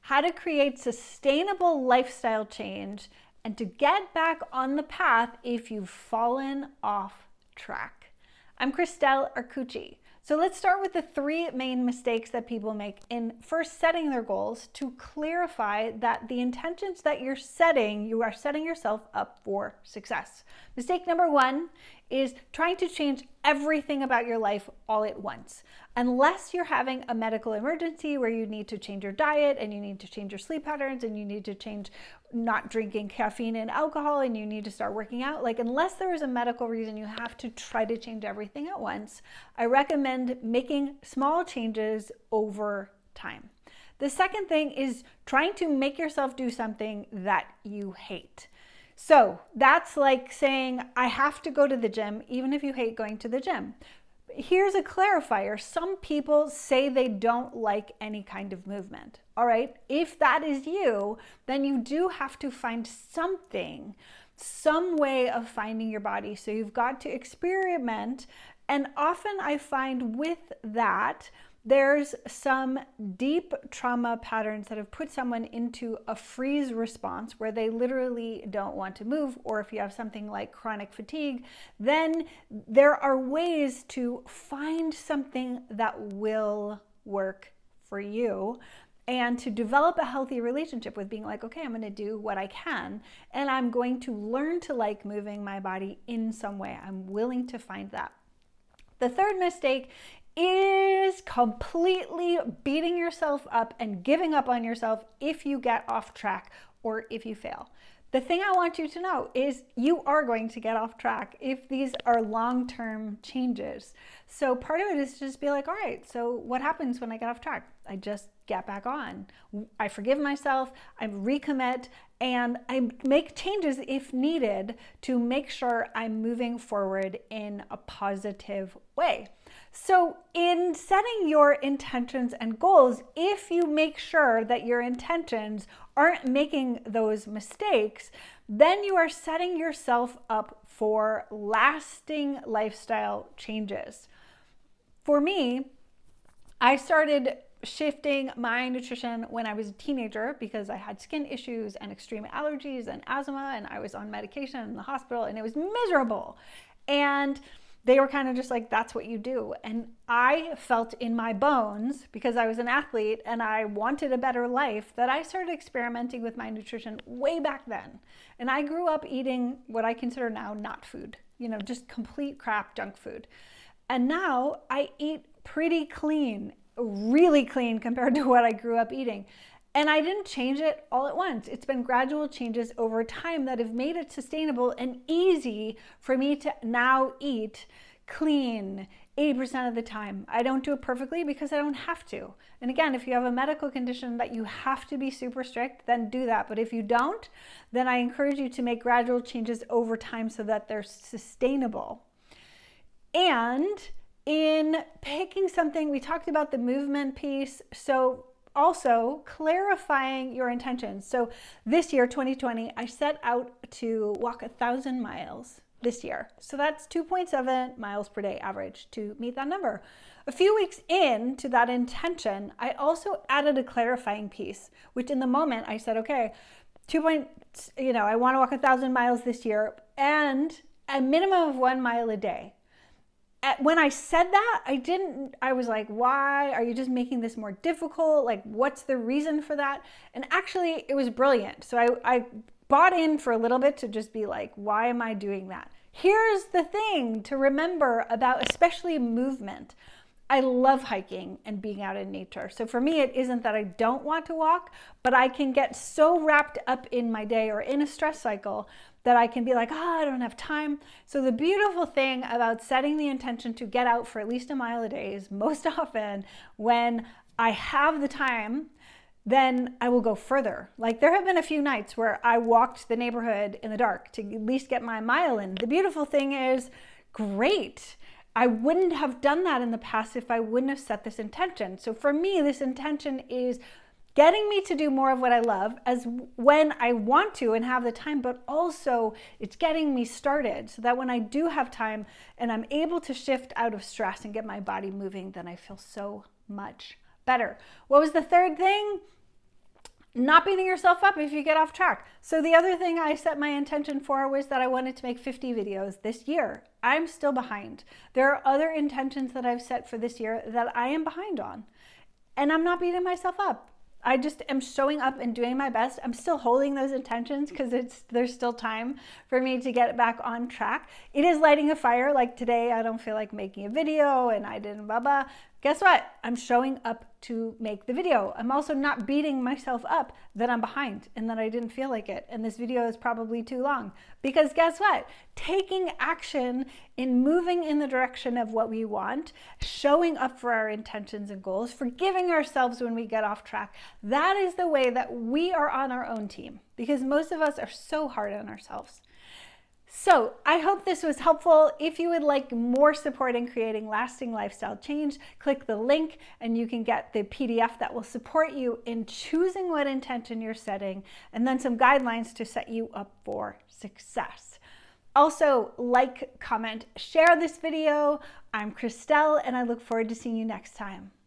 how to create sustainable lifestyle change, and to get back on the path if you've fallen off track. I'm Christelle Arcucci. So let's start with the three main mistakes that people make in first setting their goals to clarify that the intentions that you're setting, you are setting yourself up for success. Mistake number one is trying to change everything about your life all at once. Unless you're having a medical emergency where you need to change your diet and you need to change your sleep patterns and you need to change not drinking caffeine and alcohol and you need to start working out, like unless there is a medical reason you have to try to change everything at once, I recommend making small changes over time. The second thing is trying to make yourself do something that you hate. So that's like saying, I have to go to the gym, even if you hate going to the gym. Here's a clarifier. Some people say they don't like any kind of movement. All right. If that is you, then you do have to find something, some way of finding your body. So you've got to experiment. And often I find with that, there's some deep trauma patterns that have put someone into a freeze response where they literally don't want to move, or if you have something like chronic fatigue, then there are ways to find something that will work for you and to develop a healthy relationship with being like, okay, I'm going to do what I can and I'm going to learn to like moving my body in some way. I'm willing to find that. The third mistake is completely beating yourself up and giving up on yourself if you get off track or if you fail. The thing I want you to know is you are going to get off track if these are long-term changes. So part of it is to just be like, all right, so what happens when I get off track? I just get back on. I forgive myself, I recommit, and I make changes if needed to make sure I'm moving forward in a positive way. So in setting your intentions and goals, if you make sure that your intentions aren't making those mistakes, then you are setting yourself up for lasting lifestyle changes. For me, I started shifting my nutrition when I was a teenager because I had skin issues and extreme allergies and asthma, and I was on medication in the hospital and it was miserable. And they were kind of just like, that's what you do. And I felt in my bones, because I was an athlete and I wanted a better life, that I started experimenting with my nutrition way back then. And I grew up eating what I consider now not food, just complete crap junk food. And now I eat pretty clean, really clean compared to what I grew up eating. And I didn't change it all at once. It's been gradual changes over time that have made it sustainable and easy for me to now eat clean 80% of the time. I don't do it perfectly because I don't have to. And again, if you have a medical condition that you have to be super strict, then do that. But if you don't, then I encourage you to make gradual changes over time so that they're sustainable. And in picking something, we talked about the movement piece. So also clarifying your intentions. So this year, 2020, I set out to walk 1,000 miles this year. So that's 2.7 miles per day average to meet that number. A few weeks into that intention, I also added a clarifying piece, which in the moment I said, okay, I want to walk 1,000 miles this year and a minimum of 1 mile a day. When I said that, I was like, why are you just making this more difficult? Like, what's the reason for that? And actually it was brilliant. So I bought in for a little bit to just be like, why am I doing that? Here's the thing to remember about, especially movement. I love hiking and being out in nature. So for me, it isn't that I don't want to walk, but I can get so wrapped up in my day or in a stress cycle that I can be like, I don't have time. So the beautiful thing about setting the intention to get out for at least 1 mile a day is most often when I have the time, then I will go further. Like there have been a few nights where I walked the neighborhood in the dark to at least get my mile in. The beautiful thing is, great. I wouldn't have done that in the past if I wouldn't have set this intention. So for me, this intention is getting me to do more of what I love as when I want to and have the time, but also it's getting me started so that when I do have time and I'm able to shift out of stress and get my body moving, then I feel so much better. What was the third thing? not beating yourself up if you get off track. So the other thing I set my intention for was that I wanted to make 50 videos this year. I'm still behind. There are other intentions that I've set for this year that I am behind on, and I'm not beating myself up. I just am showing up and doing my best. I'm still holding those intentions because there's still time for me to get back on track. It is lighting a fire. Like today, I don't feel like making a video and I didn't blah blah. Guess what? I'm showing up to make the video. I'm also not beating myself up that I'm behind and that I didn't feel like it. And this video is probably too long. Because guess what? Taking action in moving in the direction of what we want, showing up for our intentions and goals, forgiving ourselves when we get off track, that is the way that we are on our own team. Because most of us are so hard on ourselves. So I hope this was helpful. If you would like more support in creating lasting lifestyle change, click the link and you can get the PDF that will support you in choosing what intention you're setting and then some guidelines to set you up for success. Also, like, comment, share this video. I'm Christelle and I look forward to seeing you next time.